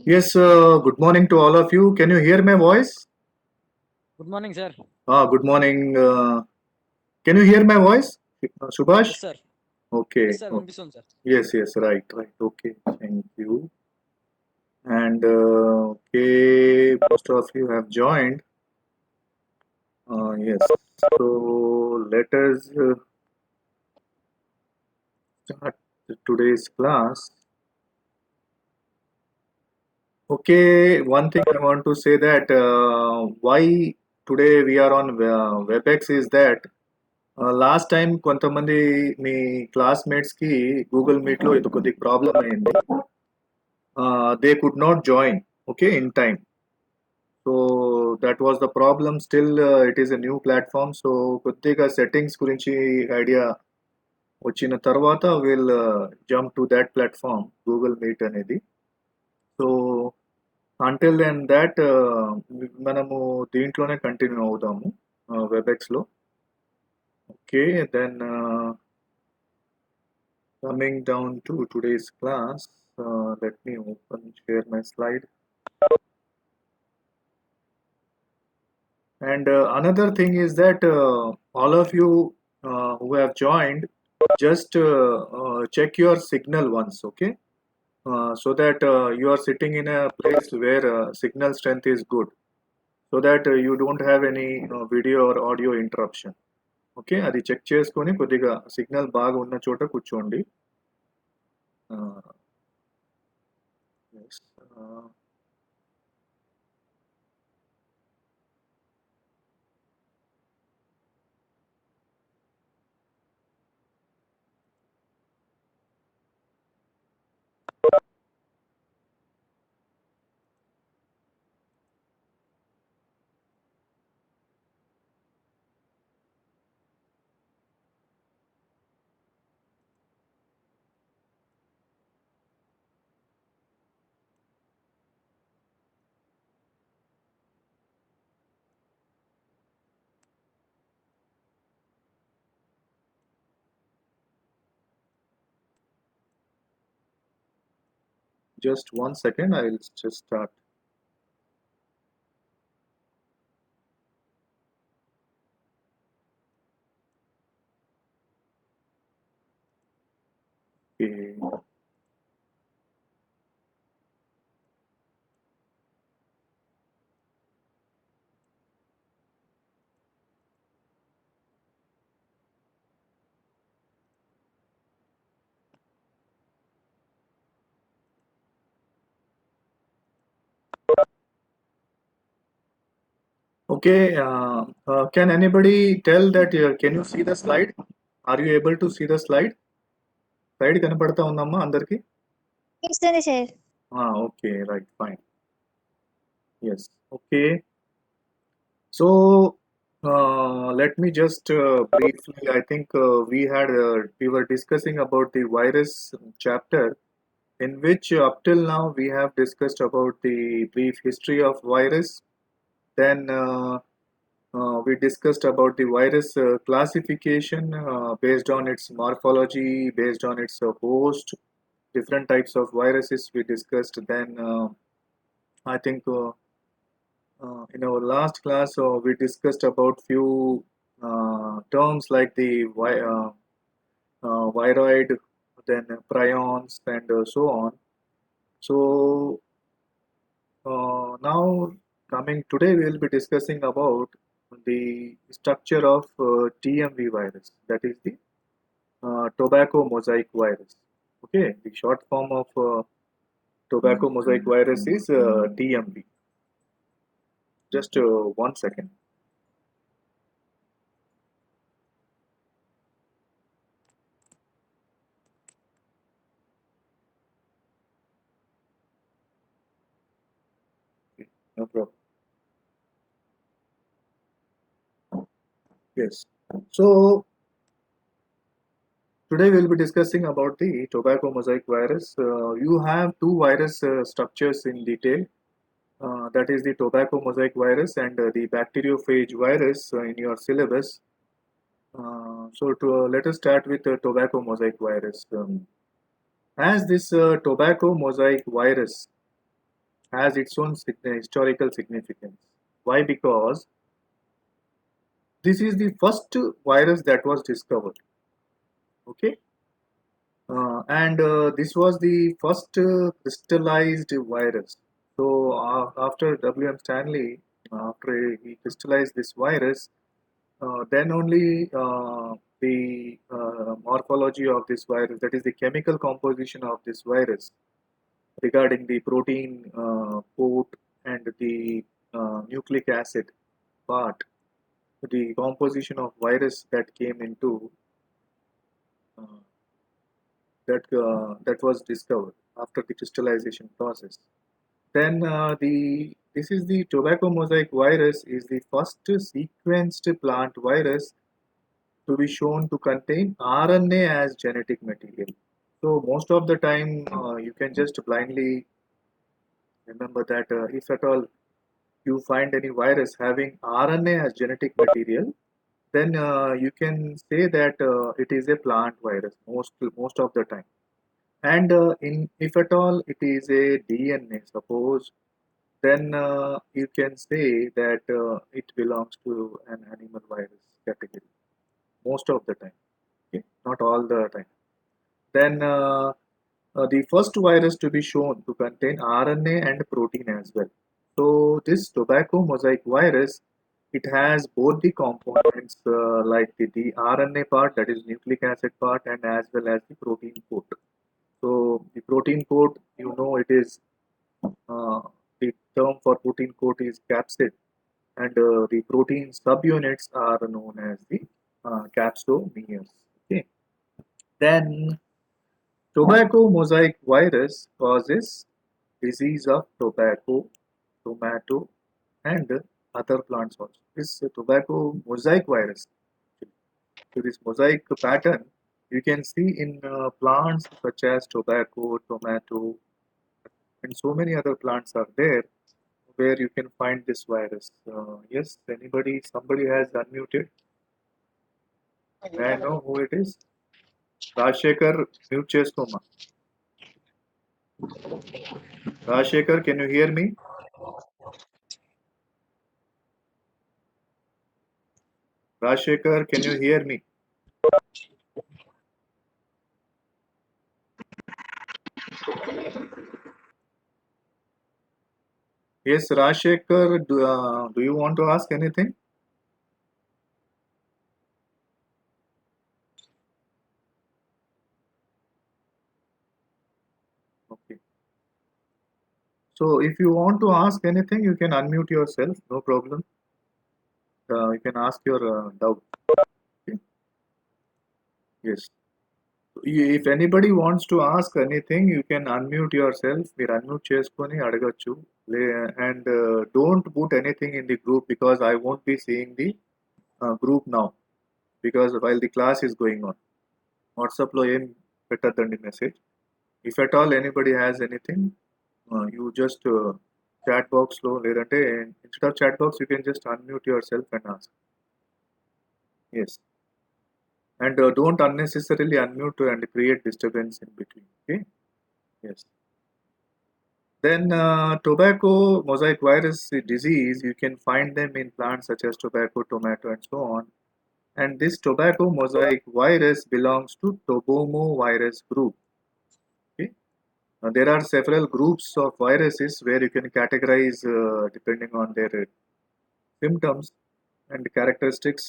Yes, good morning to all of you. Can you hear my voice? Good morning, sir. Good morning. Can you hear my voice? Subhash? Yes, sir. Okay. Yes, sir. Oh, Vinpison, sir. yes, yes, right, right. Okay, thank you. And okay, most of you have joined. Yes. So let us start today's class. Okay, one thing I want to say that why today we are on WebEx is that last time కొంతమంది మీ క్లాస్మేట్స్కి Google మీట్లో ఇది కొద్దిగా problem అయింది they could not join okay in time so that was the problem still it is a new platform so కొద్దిగా settings గురించి idea వచ్చిన తర్వాత will jump to that platform Google Meet అనేది సో అంటిల్ దెన్ దాట్ మనము దీంట్లోనే continue అవుదాము వెబెక్స్లో okay then coming down to today's class, let me share my slide. And another thing is that all of you who have joined, just check your signal once, okay? So that you are sitting in a place where signal strength is good, so that you don't have any video or audio interruption. Okay అది check చేసుకొని కొద్దిగా signal బాగా ఉన్న చోట కూర్చోండి yes. Just 1 second, I'll just start. Okay. Okay, can anybody tell that can you see the slide? Are you able to see the slide? Slide కనపడతా ఉందమ్మా అందరికి? ఇస్తుంది sir. Okay, right, fine. Yes. Okay. So let me just briefly. I think we were discussing about the virus chapter, in which up till now we have discussed about the brief history of virus. Then we discussed about the virus classification based on its morphology, based on its host, different types of viruses we discussed. Then I think in our last class we discussed about few terms like the viroid, then prions, and so on. So now coming today we will be discussing about the structure of TMV virus, that is the tobacco mosaic virus. Okay, the short form of tobacco mosaic virus is TMV. Just 1 second. Okay, no problem. Yes. So today we'll be discussing about the tobacco mosaic virus. You have two virus structures in detail. That is the tobacco mosaic virus and the bacteriophage virus in your syllabus. Let us start with the tobacco mosaic virus. As this tobacco mosaic virus has its own historical significance. Why? Because this is the first virus that was discovered. Okay, and this was the first crystallized virus. So after W.M. Stanley, after he crystallized this virus, then only the morphology of this virus, that is the chemical composition of this virus, regarding the protein coat and the nucleic acid part, the composition of virus that came into uh, that was discovered after the crystallization process. Then the this is the tobacco mosaic virus is the first sequenced plant virus to be shown to contain RNA as genetic material. So most of the time, you can just blindly remember that if at all you find any virus having RNA as genetic material, then you can say that it is a plant virus most of the time. And in if at all it is a DNA, suppose, then you can say that it belongs to an animal virus category most of the time. Okay, not all the time. Then the first virus to be shown to contain RNA and protein as well. So this tobacco mosaic virus, it has both the components like the RNA part, that is nucleic acid part, and as well as the protein coat. So the protein coat, it is uh, the term for protein coat is capsid, and the protein subunits are known as the capsomeres. Okay. Then tobacco mosaic virus causes disease of tobacco, tomato, and other plants also. This tobacco mosaic virus, so this mosaic pattern, you can see in plants such as tobacco, tomato, and so many other plants are there where you can find this virus. Yes, somebody has unmuted. May I know who it is? Rajshekar, mute cheskoma. Rajshekar, can you hear me? Rajshekar, can you hear me? Yes, Rajshekar, do you want to ask anything? Okay. So if you want to ask anything, you can unmute yourself, no problem. You can ask your doubt. Okay. Yes. If anybody wants to ask anything, you can unmute yourself. మీరు unmute చేసుకొని అడగచ్చు. And don't put anything in the group because I won't be seeing the group now because while the class is going on. వాట్సాప్లో ఏం పెట్టద్దండి message. If at all anybody has anything, you just chat box లో లేదంటే instead of chat box you can just unmute yourself and ask. Yes. And don't unnecessarily unmute and create disturbance in between. Okay. Yes. Then tobacco mosaic virus disease, you can find them in plants such as tobacco, tomato, and so on. And this tobacco mosaic virus belongs to tobomo virus group. Okay. There are several groups of viruses where you can categorize depending on their symptoms and characteristics.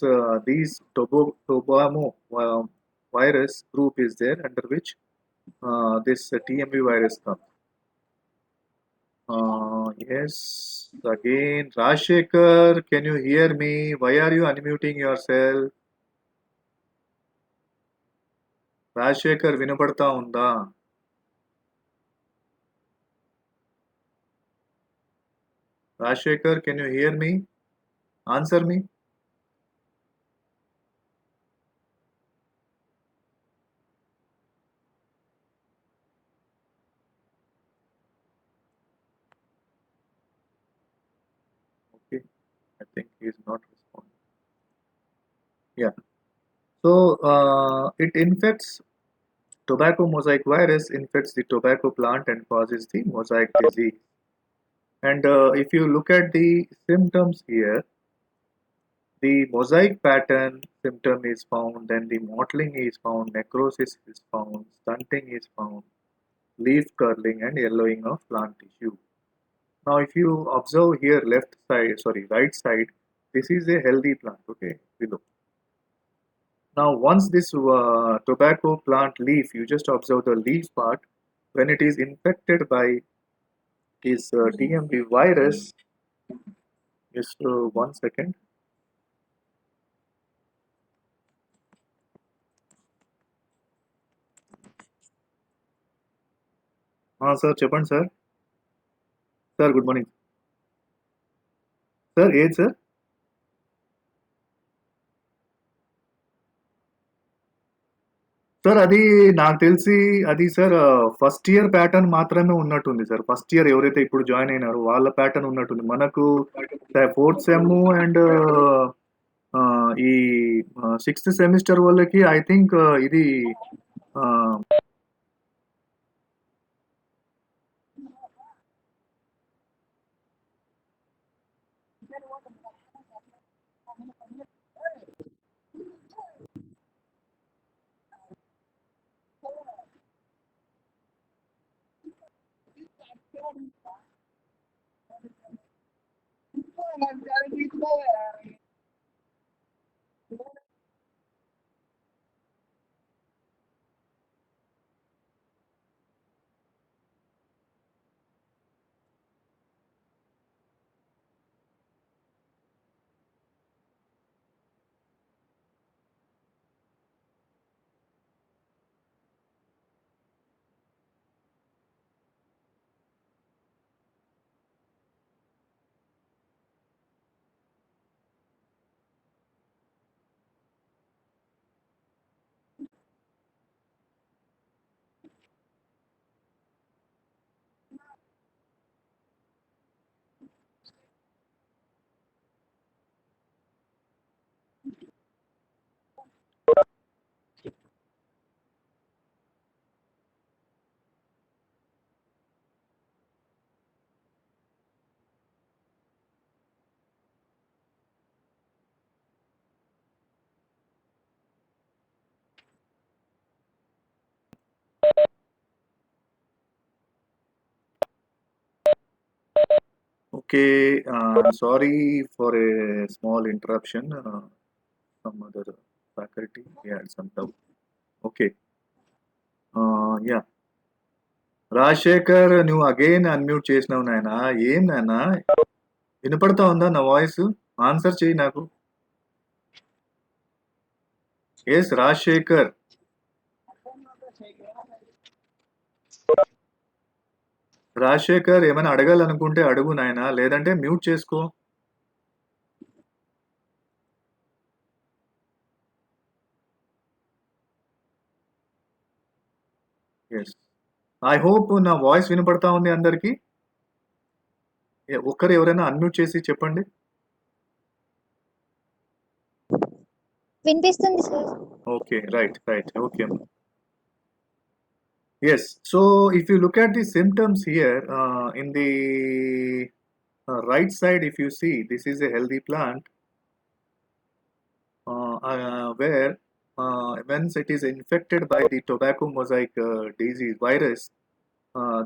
These tobomo virus group is there under which this TMV virus comes. Yes, again, Rajshekar, can you hear me? Why are you unmuting yourself? Rajshekar, వినపడతా ఉందా? Rajshekar, can you hear me? Answer me. Okay, I think he is not responding. Yeah. So it infects tobacco mosaic virus infects the tobacco plant and causes the mosaic disease. And if you look at the symptoms here, the mosaic pattern symptom is found, then the mottling is found, necrosis is found, stunting is found, leaf curling and yellowing of plant tissue. Now, if you observe here right side, this is a healthy plant, okay, below. Now, once this tobacco plant leaf, you just observe the leaf part, when it is infected by this TMB virus, just 1 second. Sir, చెప్పండి sir. Sir good morning. Sir ఏది sir? Sir అది నాకు తెలిసి అది sir first year pattern మాత్రమే ఉన్నట్టుంది sir. First year ఎవరైతే ఇప్పుడు జాయిన్ అయినారో వాళ్ళ ప్యాటర్న్ ఉన్నట్టుంది. మనకు ఫోర్త్ సెమ్ అండ్ ఈ సిక్స్త్ సెమిస్టర్ వాళ్ళకి ఐ థింక్ ఇది okay, sorry for a small interruption. Some other faculty had some doubt. Okay. Yeah. Rajasekhar నువ్వు అగైన్ అన్మ్యూట్ చేసినావు నాయన. ఏం నాయన వినపడతా ఉందా నా వాయిస్? ఆన్సర్ చేయి నాకు. ఎస్ రాజశేఖర్. రాజశేఖర్ ఏమైనా అడగాలనుకుంటే అడుగు నాయన, లేదంటే మ్యూట్ చేసుకో. ఎస్, ఐ హోప్ నా వాయిస్ వినపడతా ఉంది అందరికి. ఒక్కరు ఎవరైనా అన్మ్యూట్ చేసి చెప్పండి. వినిపిస్తుంది sir. Okay, right. Okay. Yes. So if you look at the symptoms here, in the right side, if you see, this is a healthy plant where once it is infected by the tobacco mosaic disease virus,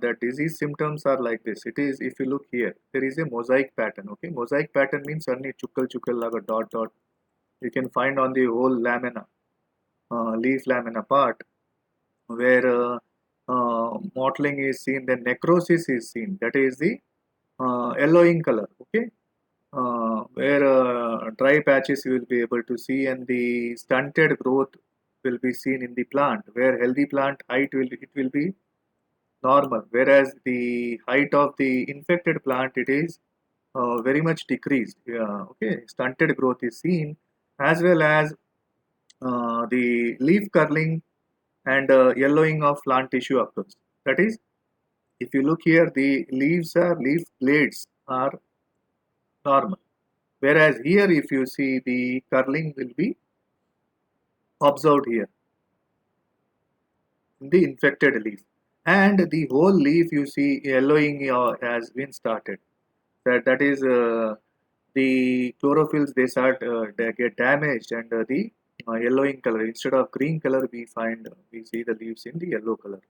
the disease symptoms are like this. It is, if you look here, there is a mosaic pattern. Okay, mosaic pattern means only chukkal laga dot. You can find on the whole lamina, leaf lamina part, where mottling is seen, then necrosis is seen. That is the yellowing color. Okay, where dry patches you will be able to see, and the stunted growth will be seen in the plant. Where healthy plant height will be normal, whereas the height of the infected plant it is very much decreased. Okay, stunted growth is seen, as well as the leaf curling and yellowing of plant tissue occurs. That is, if you look here, the leaf blades are normal, whereas here if you see, the curling will be observed here in the infected leaf, and the whole leaf you see yellowing has been started. That is the chlorophylls, they get damaged, and the yellowing color, instead of green color, we see the leaves in the yellow color.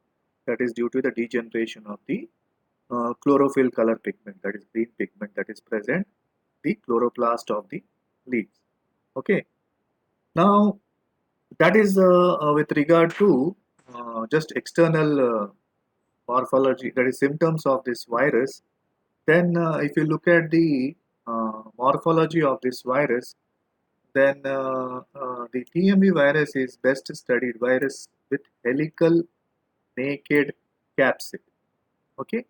That is due to the degeneration of the chlorophyll color pigment, that is green pigment, that is present the chloroplast of the leaves. Okay, now that is with regard to just external morphology, that is symptoms of this virus. Then if you look at the morphology of this virus, then the TMV virus is best studied virus with helical naked capsid. Okay,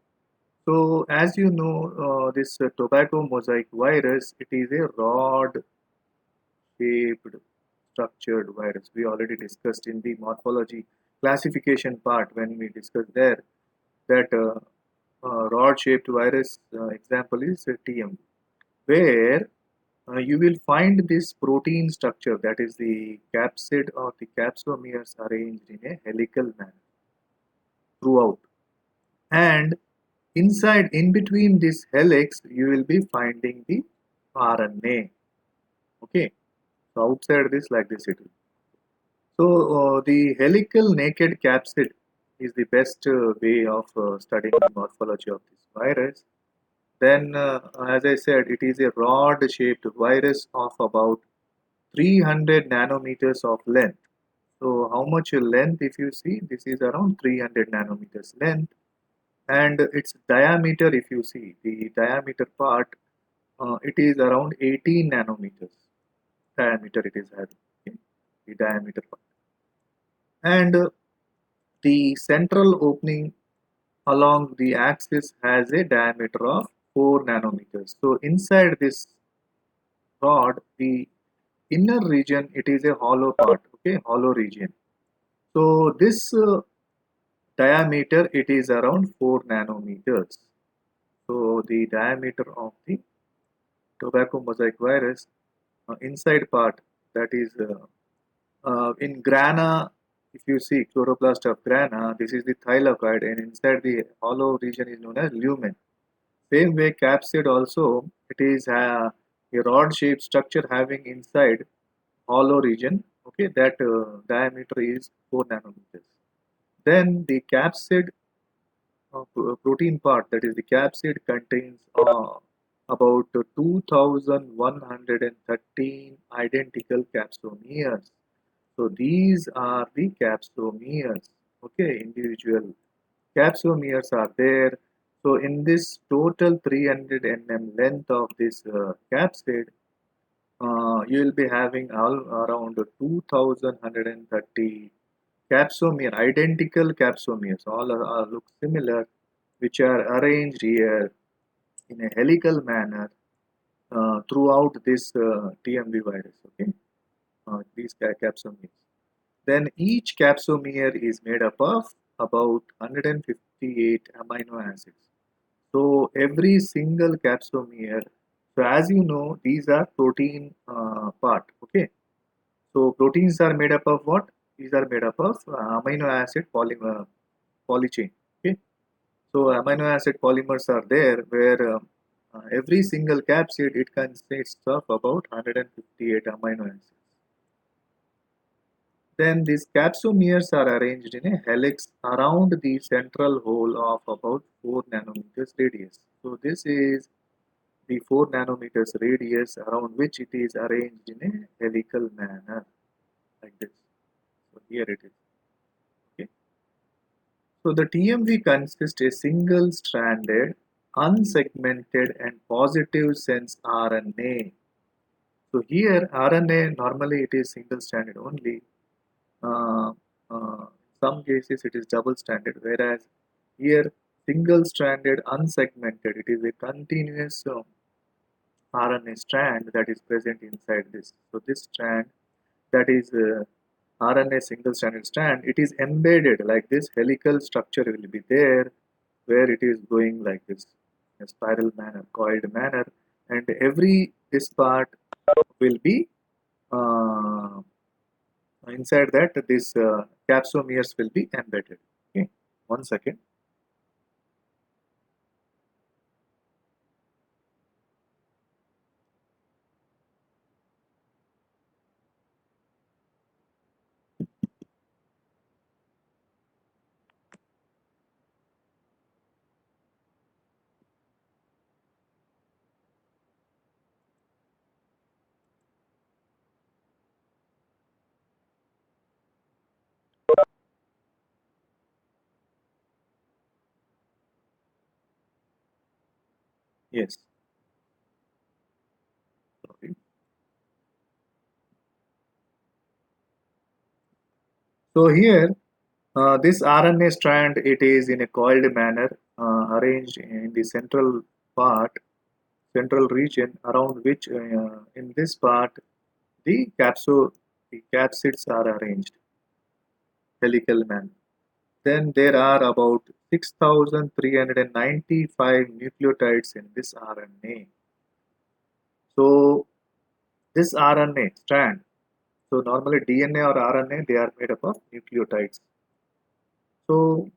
so as you know, this tobacco mosaic virus, it is a rod shaped structured virus. We already discussed in the morphology classification part when we discussed there that rod shaped virus example is TMV, where you will find this protein structure, that is the capsid or the capsomeres, arranged in a helical manner throughout, and inside, in between this helix, you will be finding the RNA. Okay, so outside this, like this it will. So the helical naked capsid is the best way of studying the morphology of this virus. Then, as I said, it is a rod-shaped virus of about 300 nanometers of length. So, how much length? If you see, this is around 300 nanometers length, and its diameter, if you see the diameter part, it is around 18 nanometers diameter. It is having, okay, the diameter part, and the central opening along the axis has a diameter of 4 nanometers. So inside this rod, the inner region, it is a hollow part, okay, hollow region. So this diameter, it is around 4 nanometers. So the diameter of the tobacco mosaic virus inside part, that is in grana, if you see chloroplast of grana, this is the thylakoid, and inside the hollow region is known as lumen. Same way, capsid also, it is a rod-shaped structure having inside hollow region. Okay, that diameter is 4 nanometers. Then the capsid protein part, that is the capsid, contains about 2,113 identical capsomeres. So these are the capsomeres. Okay, individual capsomeres are there. So in this total 300 nm length of this capsid, you will be having all around 2,130 capsomere, identical capsomeres, all look similar, which are arranged here in a helical manner throughout this TMV virus. Okay, these capsomeres. Then each capsomere is made up of about 158 amino acids. So every single capsomere, so as you know, these are protein part. Okay, so proteins are made up of what? These are made up of amino acid polychain. Okay, so amino acid polymers are there, where every single capsid, it consists of about 158 amino acids. Then these capsomeres are arranged in a helix around the central hole of about 4 nanometers radius. So this is the 4 nanometers radius around which it is arranged in a helical manner, like this. So here it is. Okay. So the TMV consists a single stranded, unsegmented and positive sense RNA. So here RNA, normally it is single stranded only. Uh, some cases it is double stranded, whereas here single stranded unsegmented, it is a continuous RNA strand that is present inside this. So this strand, that is RNA single stranded strand, it is embedded like this. Helical structure will be there, where it is going like this, in a spiral manner, coiled manner, and every this part will be inside that, this capsomeres will be embedded. Okay, one second. Yes. Sorry. So here, this RNA strand, it is in a coiled manner, arranged in the central region around which, in this part, the capsids are arranged, helical manner. Then there are about 6,395 nucleotides in this RNA. So this RNA strand, so normally DNA or RNA, they are made up of nucleotides. So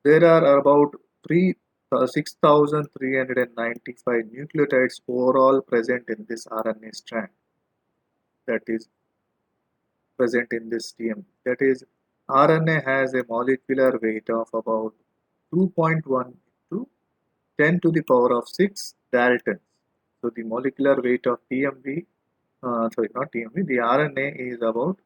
there are about 6,395 nucleotides overall present in this RNA strand, that is present in this TM. That is, RNA has a molecular weight of about 2.1 to 10 to the power of 6 daltons. So the molecular weight of TMV, sorry, not TMV, the RNA is about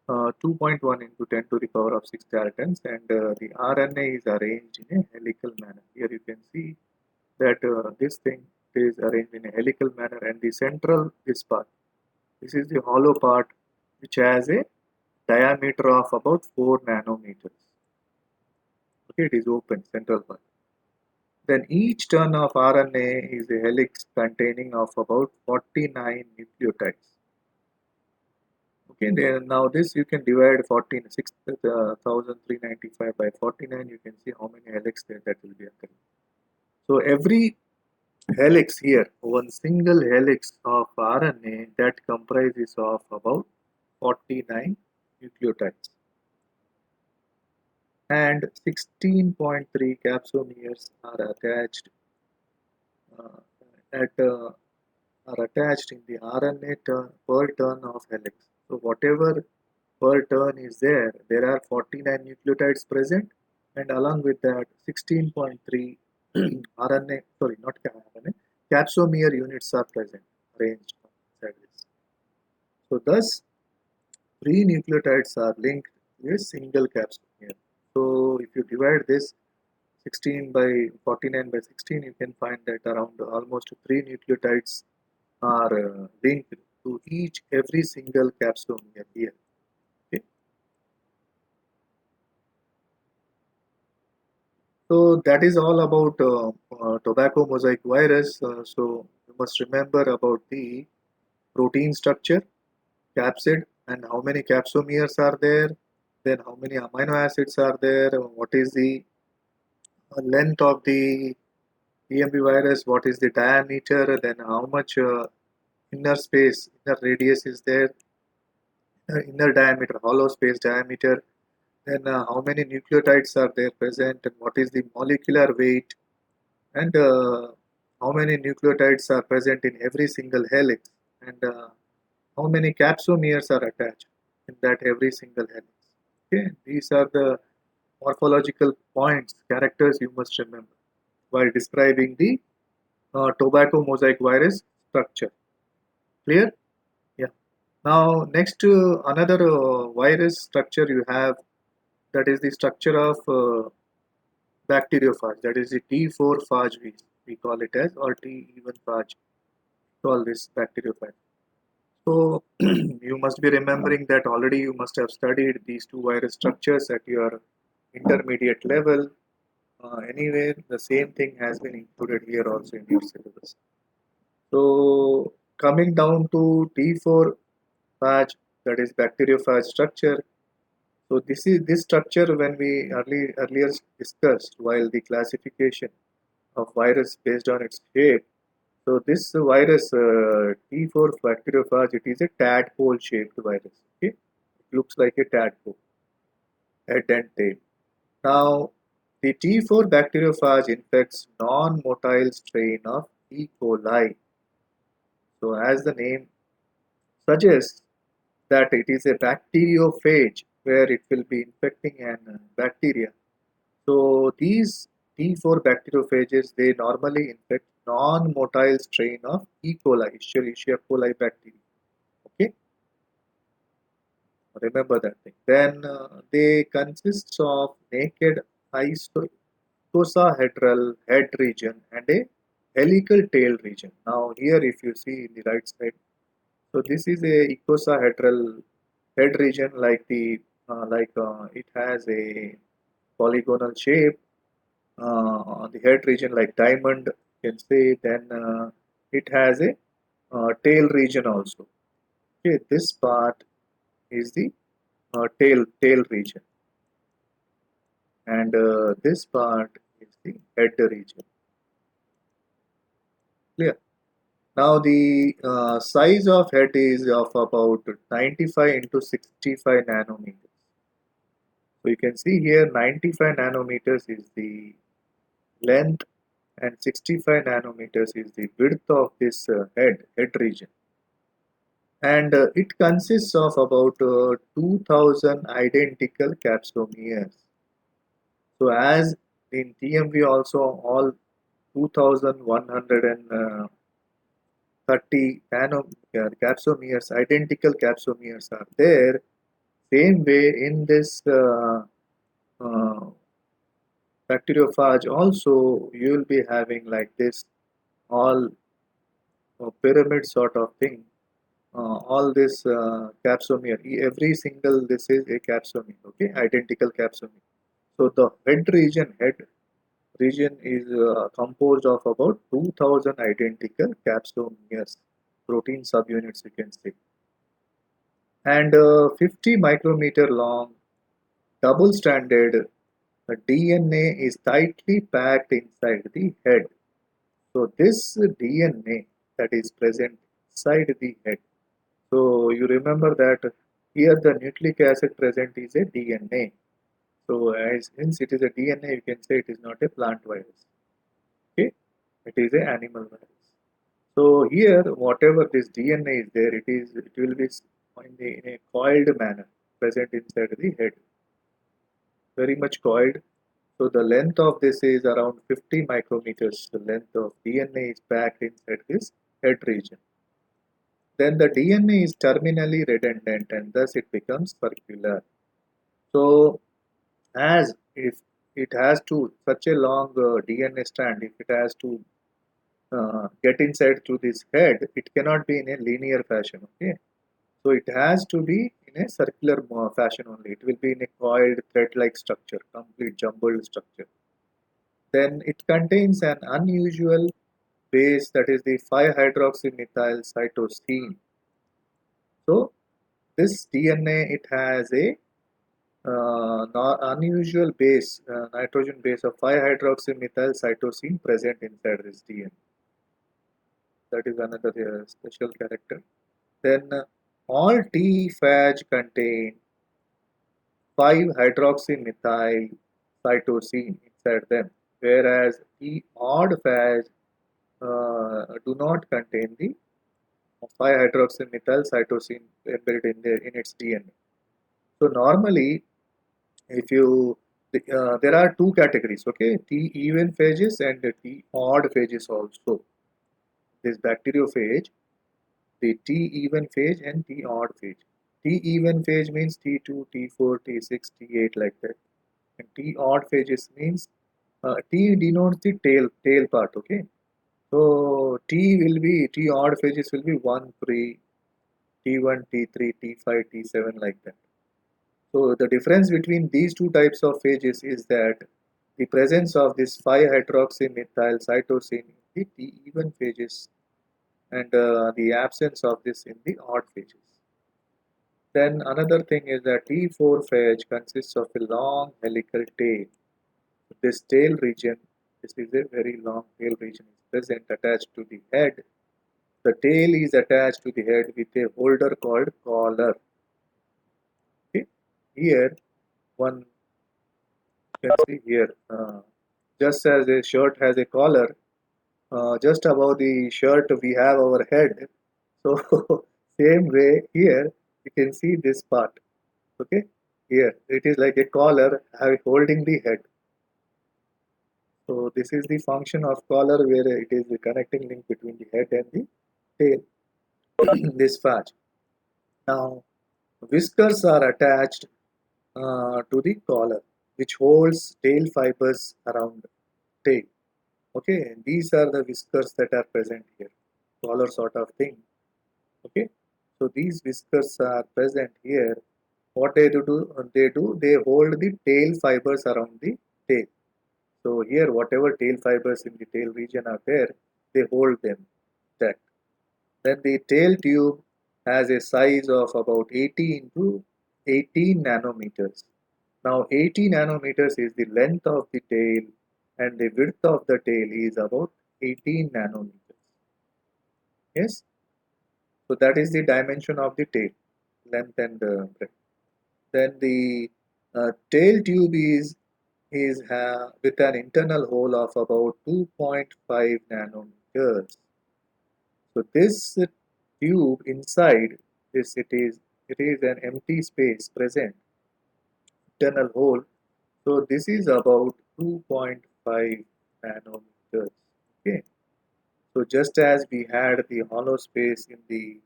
2.1 into 10 to the power of 6 daltons, and the RNA is arranged in a helical manner. Here you can see that this thing is arranged in a helical manner, and the central, this part, this is the hollow part which has a diameter of about 4 nanometers. Okay, it is open, central part. Then each turn of RNA is a helix containing of about 49 nucleotides. Okay, then now this you can divide 6,395 by 49. You can see how many helix there that will be occurring. So every helix here, one single helix of RNA, that comprises of about 49 nucleotides. And 16.3 capsomeres are attached uh, at are attached in the RNA per turn of helix. So whatever per turn is there, there are 49 nucleotides present, and along with that 16.3 RNA, sorry, not RNA, capsomere units are present, arranged inside this. So thus, three nucleotides are linked to a single capsomere. So if you divide this 16 by 49 by 16, you can find that around almost three nucleotides are linked to every single capsomere here. Okay. So that is all about tobacco mosaic virus. So you must remember about the protein structure, capsid, and how many capsomeres are there, then how many amino acids are there, what is the length of the TMB virus, what is the diameter, then how much inner space, inner radius is there, inner diameter, hollow space diameter, then how many nucleotides are there present, and what is the molecular weight, and how many nucleotides are present in every single helix, and how many capsomeres are attached in that every single helix. Okay, these are the morphological points, characters you must remember while describing the tobacco mosaic virus structure. Clear? Yeah. Now, next, another virus structure you have, that is the structure of bacteriophage, that is the T4 phage, we call it as, or T1 phage, call this bacteriophage. So, you must be remembering that already you must have studied these two virus structures at your intermediate level. Anyway, the same thing has been included here also in your syllabus. So, coming down to T4 phage, that is bacteriophage structure. So this structure when we earlier discussed while the classification of virus based on its shape. So this virus T4 bacteriophage, it is a tadpole shaped virus. Okay, it looks like a tadpole, head and tail. Now the T4 bacteriophage infects non-motile strain of E. coli. So as the name suggests, that it is a bacteriophage where it will be infecting an bacteria. So these T4 bacteriophages, they normally infect non-motile strain of E. coli, Escherichia coli bacteria. Okay, remember that thing. Then they consist of naked icosahedral head region and a helical tail region. Now here if you see in the right side, so this is a icosahedral head region it has a polygonal shape on the head region like diamond you can say. Then it has a tail region also. Okay, this part is the tail region, and this part is the head region. Clear? Now the size of head is of about 95 into 65 nanometers. So you can see here 95 nanometers is the length and 65 nanometers is the width of this head region. And it consists of about 2000 identical capsomeres. So as in TMV also all 2130 capsomeres, identical capsomeres are there. Same way in this uh, bacteriophage also you will be having like this all pyramid sort of thing. All this capsomere, every single this is a capsomere, okay, identical capsomere. So the head region is composed of about 2000 identical capsomeres, protein subunits you can say, and 50 micrometer long double-stranded DNA is tightly packed inside the head. So this DNA that is present inside the head. So you remember that here the nucleic acid present is a DNA. So as since it is a DNA, you can say it is not a plant virus. Okay, it is a animal virus. So here, whatever this DNA is there, it will be in a coiled manner present inside the head, very much coiled. So the length of this is around 50 micrometers. The length of DNA is packed inside this head region. Then the DNA is terminally redundant and thus it becomes circular. So as if it has to such a long DNA strand, if it has to get inside through this head, it cannot be in a linear fashion. Okay, so it has to be in a circular fashion only. It will be in a coiled thread-like structure, complete jumbled structure. Then it contains an unusual base that is the 5-hydroxymethyl cytosine. So this DNA it has a unusual base, nitrogen base of 5-hydroxymethyl cytosine present inside this DNA. That is another special character. Then all T phage contain 5-hydroxymethyl cytosine inside them, whereas T odd phage do not contain the 5-hydroxymethyl cytosine embedded in its DNA. So normally, if you there are two categories, okay, T even phages and T odd phages also. This bacteriophage, the T even phage and T odd phage. T even phage means T2, T4, T6, T8 like that, and T odd phages means T denotes the tail part, okay. So T odd phages will be 1, 3, T1, T3, T5, T7 like that. So the difference between these two types of phages is that the presence of this 5-hydroxymethyl cytosine in the T-even phages and the absence of this in the odd phages. Then another thing is that T4 phage consists of a long helical tail. This tail region, this is a very long tail region, is present attached to the head. The tail is attached to the head with a holder called collar. Okay. Here, one can see here, just as a shirt has a collar, just above the shirt we have our head. So same way here you can see this part. Okay, here it is like a collar holding the head. So this is the function of collar where it is the connecting link between the head and the tail. This phage. Now whiskers are attached to the collar, which holds tail fibers around tail. Okay, these are the whiskers that are present here, collar sort of thing. Okay, so these whiskers are present here. What they hold the tail fibers around the tail. So here, whatever tail fibers in the tail region are there, they hold them. That then the tail tube has a size of about 80 into 18 nanometers. Now 80 nanometers is the length of the tail and the width of the tail is about 18 nanometers. Yes, so that is the dimension of the tail, length and breadth. Then the tail tube is with an internal hole of about 2.5 nanometers. So this tube inside this it is an empty space present, internal hole. So this is about 2.5 nanometers. Okay. So just as we had the hollow space in the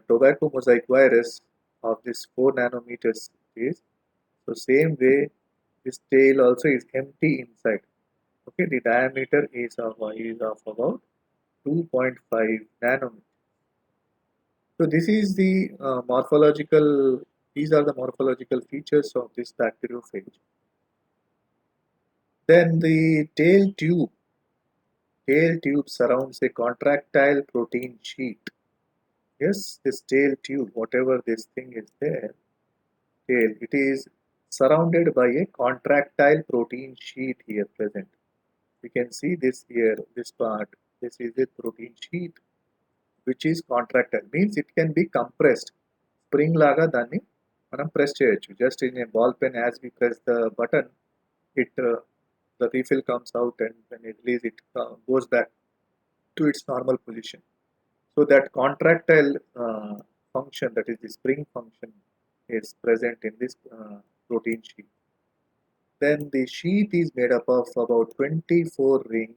tobacco mosaic virus of this 4 nanometers space, so same way this tail also is empty inside. Okay, the diameter is of about 2.5 nanometers. So these are the morphological features of this bacteriophage. Then the tail tube surrounds a contractile protein sheet. Yes, this tail tube, whatever this thing is there, tail, it is surrounded by a contractile protein sheet here present. You can see this here, this part, this is a protein sheet which is contractile, means it can be compressed. Spring laga దాన్ని మనం press చేయొచ్చు. Just in a ball pen, as we press the button, it the refill comes out, and when it release it goes back to its normal position. So that contractile function, that is the spring function, is present in this protein sheet. Then the sheet is made up of about 24 rings,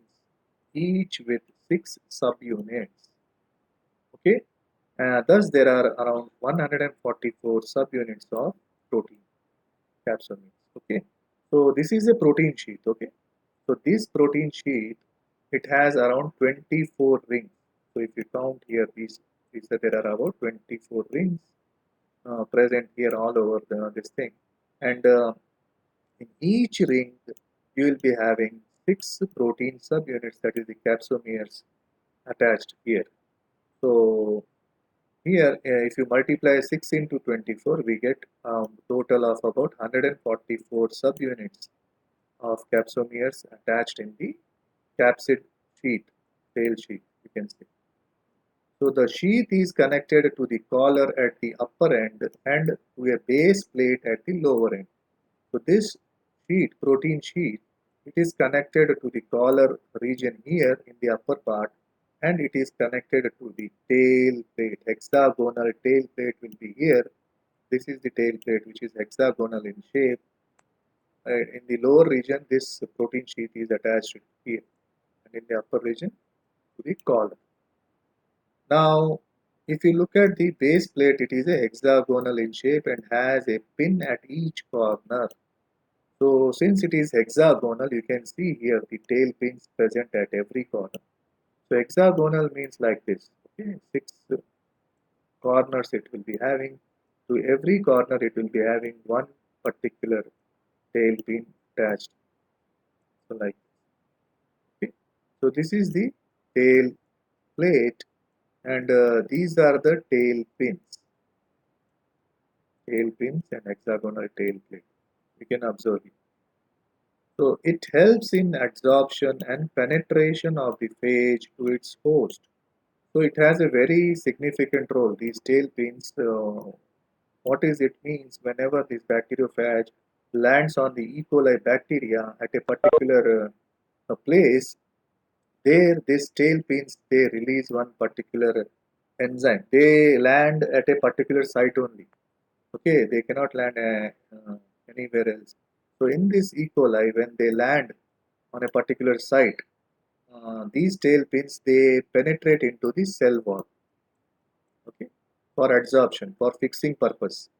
each with 6 subunits. Okay, thus there are around 144 subunits of protein capsomes. Okay, so this is a protein sheet. Okay, so this protein sheet, it has around 24 rings. So if you count here, there are about 24 rings present here all over this thing, and in each ring you will be having 6 protein subunits, that is the capsomeres, attached here. So here, if you multiply 6 into 24, we get total of about 144 subunits of capsomeres attached in the capsid sheet, tail sheet, you can say. So the sheath is connected to the collar at the upper end and to a base plate at the lower end. So this protein sheet, it is connected to the collar region here in the upper part, and it is connected to the tail plate. Hexagonal tail plate will be here. This is the tail plate, which is hexagonal in shape. In the lower region, this protein sheet is attached here, and in the upper region to the collar. Now, if you look at the base plate, it is a hexagonal in shape and has a pin at each corner. So since it is hexagonal, you can see here the tail pins present at every corner. So hexagonal means like this. Okay, 6 corners it will be having. To every corner it will be having one particular tail pin attached. So like this. Okay. So this is the tail plate, and these are the tail pins and hexagonal tail plate. You can observe it. So it helps in absorption and penetration of the phage to its host. So it has a very significant role. These tail pins, what is it means whenever this bacteriophage lands on the E. coli bacteria at a particular place, there these tail pins, they release one particular enzyme. They land at a particular site only. Okay, they cannot land anywhere else. So in this E. coli, when they land on a particular site, these tail pins, they penetrate into the cell wall, okay, for adsorption, for fixing purpose,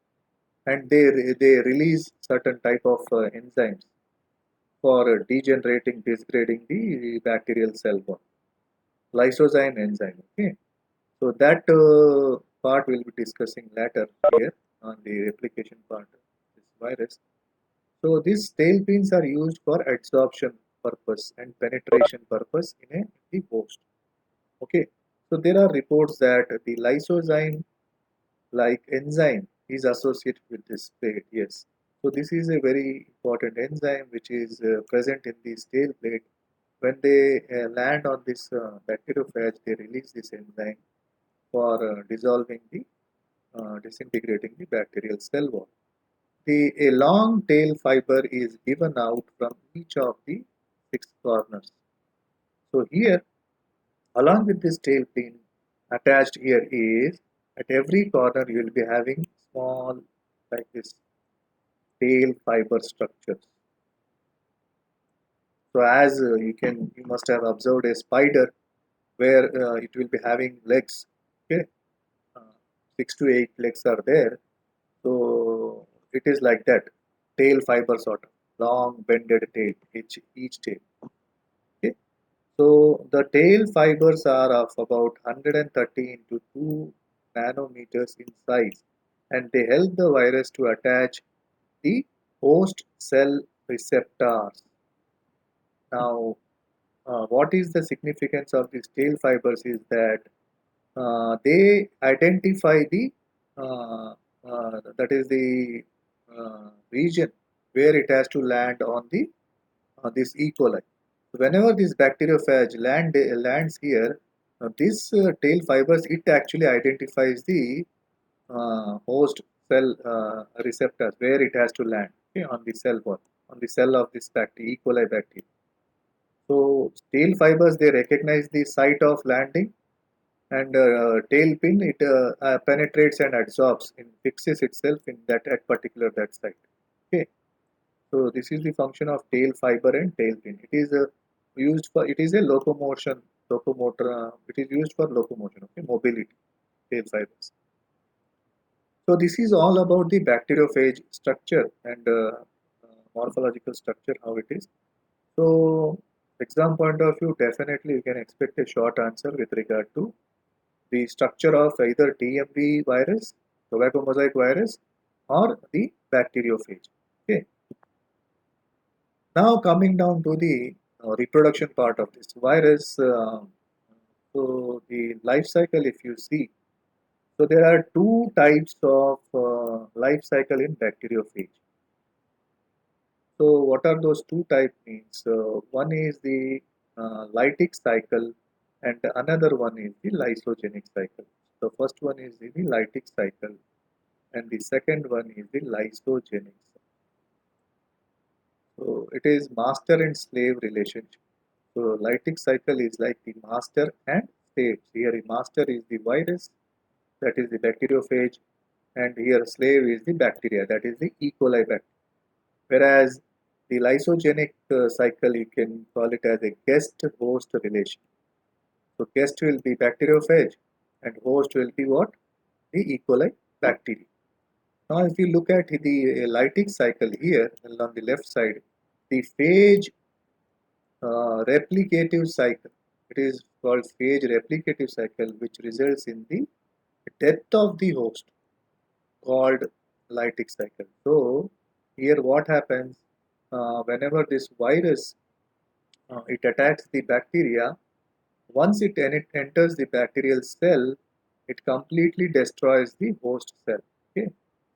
and they release certain type of enzymes. for degenerating, degrading the bacterial cell wall. Lysozyme enzyme. Okay, so that part we'll be discussing later here on the replication part of this virus. So these tailpins are used for adsorption purpose and penetration purpose in the host. Okay, so there are reports that the lysozyme like enzyme is associated with this plate. Yes, so this is a very important enzyme which is present in this tail plate. When they land on this bacteriophage, they release this enzyme for dissolving the disintegrating the bacterial cell wall. A long tail fiber is given out from each of the six corners. So here, along with this tail pin attached here is at every corner you will be having small like this tail fiber structures. So as you must have observed a spider where it will be having legs. Okay, uh, 6 to 8 legs are there. So it is like that tail fiber sort of long bended tail each tail. Okay. So the tail fibers are of about 130 into 2 nanometers in size and they help the virus to attach the host cell receptors. Now, what is the significance of these tail fibers is that they identify the that is the region where it has to land on the this E. coli. Whenever this bacteriophage lands here, this tail fibers it actually identifies the host cell receptors where it has to land, okay, on the cell wall, on the cell of this bacteria, E. coli bacteria. So tail fibers they recognize the site of landing and tail pin it penetrates and adsorbs and fixes itself in that particular that site. Okay, so this is the function of tail fiber and tail pin. It is it is a locomotor. It is used for locomotion. Okay, mobility tail fibers. So this is all about the bacteriophage structure and morphological structure how it is. So exam point of view, definitely you can expect a short answer with regard to the structure of either TMV virus, tobacco mosaic virus, or the bacteriophage. Okay. Now coming down to the reproduction part of this virus, so the life cycle, if you see, so there are two types of life cycle in bacteriophage. So what are those two types means? One is the lytic cycle and another one is the lysogenic cycle. The first one is the lytic cycle and the second one is the lysogenic cycle. So it is master and slave relationship. So lytic cycle is like the master and slave. Here the master is the virus, that is the bacteriophage, and here slave is the bacteria, that is the E. coli bacteria. Whereas the lysogenic cycle, you can call it as a guest-host relation. So guest will be bacteriophage and host will be what? The E. coli bacteria. Now if you look at the lytic cycle here along the left side, the phage replicative cycle. It is called phage replicative cycle, which results in the death of the host, called lytic cycle. So here what happens whenever this virus it attacks the bacteria, once it enters the bacterial cell, it completely destroys the host cell. Okay,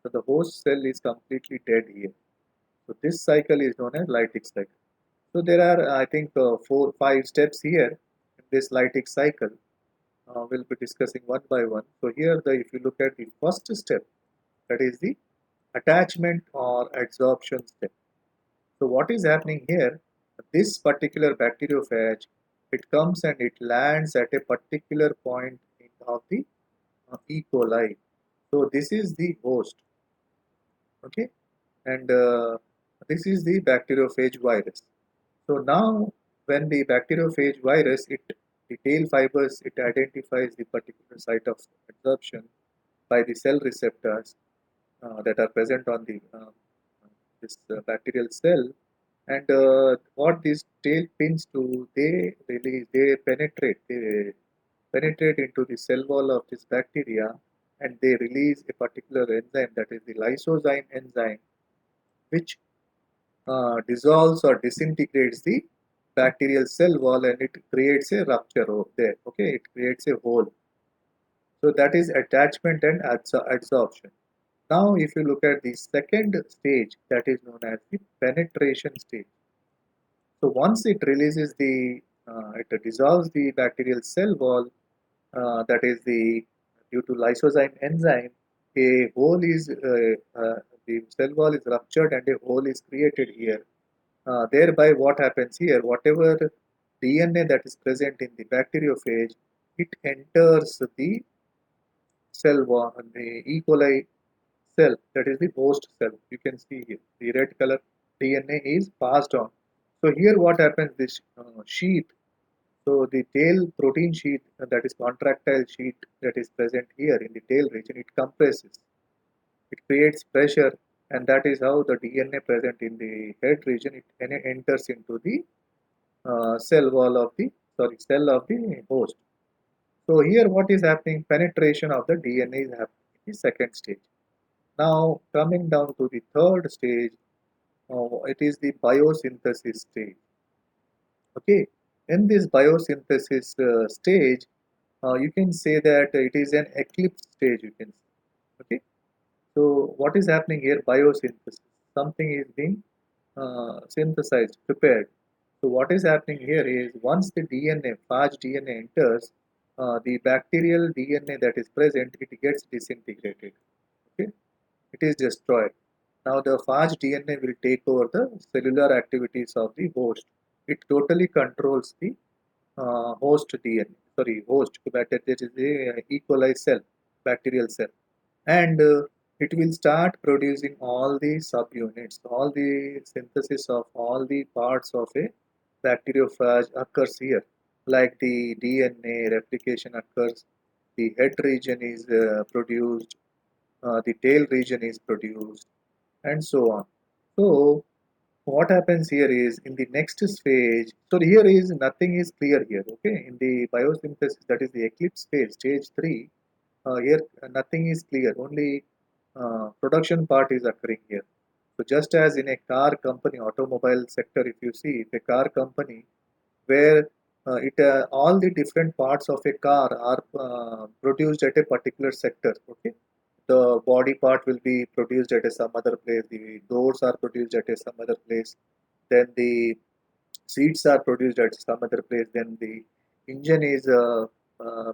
so the host cell is completely dead here. So this cycle is known as lytic cycle. So there are, I think, 4, 5 steps here in this lytic cycle. We'll be discussing one by one. So here, if you look at the first step, that is the attachment or adsorption step. So what is happening here? This particular bacteriophage, it comes and it lands at a particular point of the E. coli. So this is the host. Okay, and this is the bacteriophage virus. So now when the bacteriophage virus, the tail fibers, it identifies the particular site of absorption by the cell receptors that are present on the this bacterial cell. And what these tail pins do, they penetrate into the cell wall of this bacteria, and they release a particular enzyme, that is the lysozyme enzyme, which dissolves or disintegrates the bacterial cell wall, and it creates a rupture over there. Okay, it creates a hole. So that is attachment and adsorption. Now, if you look at the second stage, that is known as the penetration stage. So once it releases it dissolves the bacterial cell wall, that is due to lysozyme enzyme, a hole is the cell wall is ruptured and a hole is created here. Thereby, what happens here? Whatever DNA that is present in the bacteriophage, it enters the cell wall, the E. coli cell, that is the host cell. You can see here the red color DNA is passed on. So here what happens, this sheath, so the tail protein sheath, that is contractile sheath that is present here in the tail region, it compresses, it creates pressure, and that is how the DNA present in the head region, it enters into the cell of the host. So here what is happening, penetration of the DNA is happening in the second stage. Now coming down to the third stage, it is the biosynthesis stage. Okay, in this biosynthesis stage, you can say that it is an eclipse stage. You can say. Okay, so what is happening here? Biosynthesis. Something is being synthesized, prepared. So what is happening here is once the DNA, phage DNA enters, the bacterial DNA that is present, it gets disintegrated. Okay, it is destroyed. Now the phage DNA will take over the cellular activities of the host. It totally controls the host DNA. Sorry, host. That is a E. coli cell, bacterial cell, and it will start producing all the subunits, all the synthesis of all the parts of a bacteriophage occurs here. Like the DNA replication occurs, the head region is produced, the tail region is produced, and so on. So what happens here is in the next stage, so here is nothing is clear here. Okay, in the biosynthesis, that is the eclipse phase, stage 3, here nothing is clear, only production part is occurring here. So just as in a car company, automobile sector, if you see, if a car company where it all the different parts of a car are produced at a particular sector. Okay, the body part will be produced at a some other place, the doors are produced at a some other place, then the seats are produced at some other place, then the engine is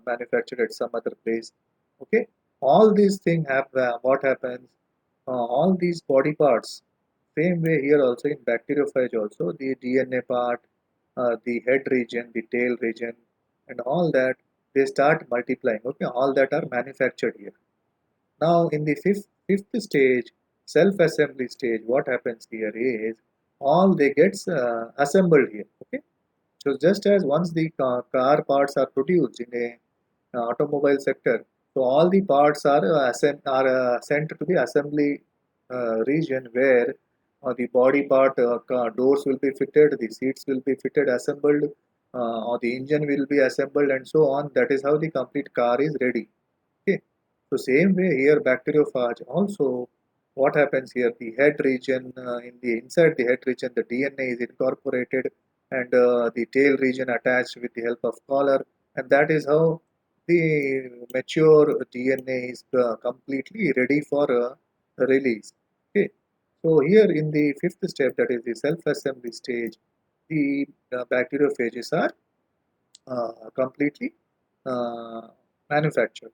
manufactured at some other place. Okay, all these things have what happens, all these body parts, same way here also in bacteriophage also, the DNA part, the head region, the tail region, and all that, they start multiplying. Okay, all that are manufactured here. Now in the fifth stage, self-assembly stage, what happens here is all they gets assembled here. Okay, so just as once the car parts are produced in a automobile sector, so all the parts are sent to the assembly region where the body part doors will be fitted, the seats will be fitted, assembled, or the engine will be assembled, and so on. That is how the complete car is ready. Okay. So same way here, bacteriophage also. What happens here? The head region, in the inside the head region, the DNA is incorporated, and the tail region attached with the help of collar, and that is how the mature DNA is completely ready for release. Okay. So here in the fifth step, that is the self-assembly stage, the bacteriophages are completely uh, manufactured.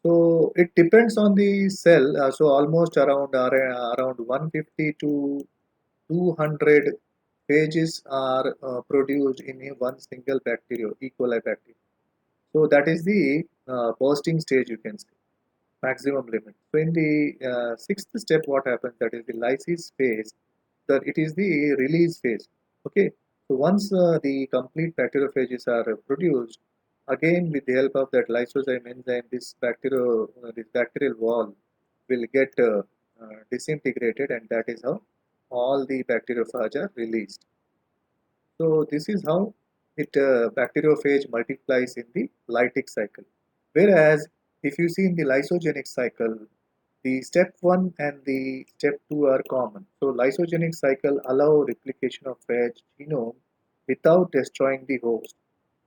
So it depends on the cell. So almost around 150 to 200 pages are produced in a one single bacteria, E. coli bacteria. So that is the bursting stage, you can say, maximum limit. So in the sixth step, what happens? That is the lysis phase. That it is the release phase. Okay. So once the complete bacteriophages are produced, again with the help of that lysozyme enzyme, this bacterial wall will get disintegrated, and that is how all the bacteriophage are released. So this is how it bacteriophage multiplies in the lytic cycle. Whereas if you see in the lysogenic cycle, the step 1 and the step 2 are common. So lysogenic cycle allow replication of phage genome without destroying the host.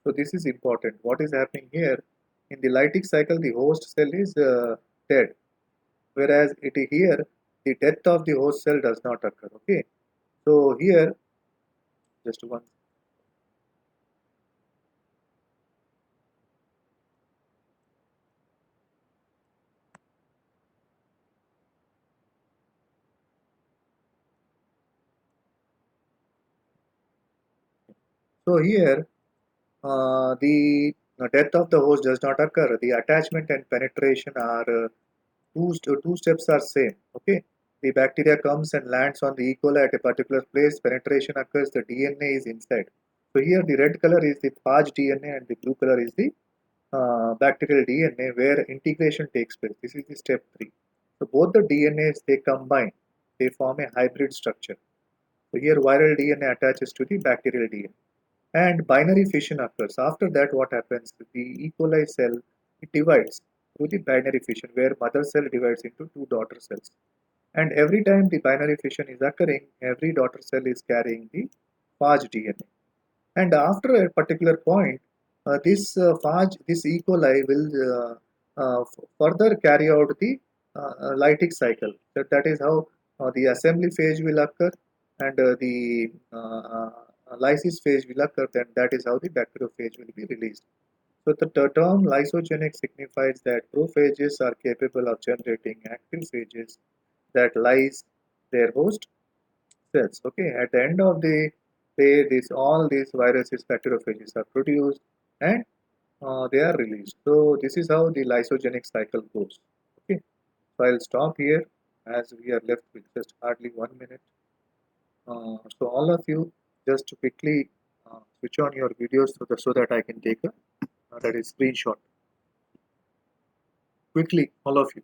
So this is important. What is happening here? In the lytic cycle, the host cell is dead, whereas it here the death of the host cell does not occur. Okay, so here just one. So here the death of the host does not occur. The attachment and penetration are two steps are same. Okay, the bacteria comes and lands on the E. coli at a particular place. Penetration occurs. The DNA is inside. So here the red color is the phage DNA and the blue color is the bacterial DNA where integration takes place. This is the step 3. So both the DNAs they combine. They form a hybrid structure. So here viral DNA attaches to the bacterial DNA and binary fission occurs. After that, what happens? The E. coli cell it divides through the binary fission, where mother cell divides into two daughter cells. And every time the binary fission is occurring, every daughter cell is carrying the phage DNA. And after a particular point, this E. coli will further carry out the lytic cycle. That is how the assembly phase will occur and the lysis phase will occur. Then that is how the bacteriophage will be released. So the term lysogenic signifies that prophages are capable of generating active phages that lyse their host cells. Okay, at the end of the day, this all these viruses, bacteriophages are produced and they are released. So this is how the lysogenic cycle goes. Okay, so I'll stop here as we are left with just hardly 1 minute. So all of you just quickly switch on your videos so that I can take a that is screenshot. Quickly, all of you.